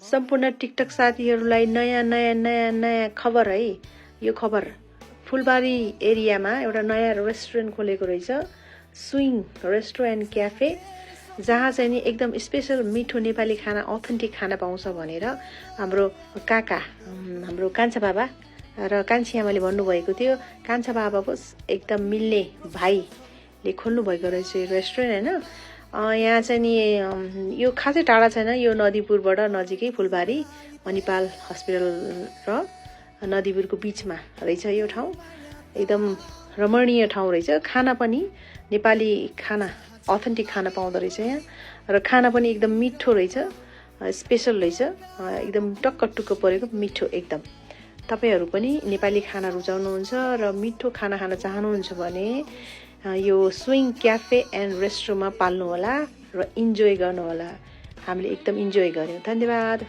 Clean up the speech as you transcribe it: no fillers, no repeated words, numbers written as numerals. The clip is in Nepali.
सम्पूर्ण टिकटक साथीहरूलाई नयाँ नयाँ नयाँ नयाँ खबर है। यो खबर फुलबारी एरियामा एउटा नयाँ रेस्टुरेन्ट खोलेको रहेछ, स्विङ रेस्टुरेन्ट क्याफे, जहाँ चाहिँ नि एकदम स्पेसल मिठो नेपाली खाना, अथेन्टिक खाना पाउँछ भनेर हाम्रो काका, हाम्रो कान्छा बाबा र कान्छी आमाले भन्नुभएको थियो। कान्छा बाबाको एकदम मिल्ने भाइले खोल्नु भएको रहेछ यो रेस्टुरेन्ट होइन। यहाँ चाहिँ नि यो खासै टाढा छैन, यो नदीपुरबाट नजिकै फुलबारी मणिपाल हस्पिटल र नदीपुरको बिचमा रहेछ यो ठाउँ। एकदम रमणीय ठाउँ रहेछ। खाना पनि नेपाली खाना, अथेन्टिक खाना पाउँदो रहेछ यहाँ, र खाना पनि एकदम मिठो रहेछ, स्पेसल रहेछ, एकदम टक्क टुक्क परेको मिठो एकदम। तपाईहरू पनि नेपाली खाना रुचाउनुहुन्छ र मिठो खाना खान चाहनुहुन्छ भने यो स्विङ क्याफे एन्ड रेस्टुरेन्टमा पाल्नु होला र इन्जोय गर्नु होला। हामीले एकदम इन्जोय गर्यौँ। धन्यवाद।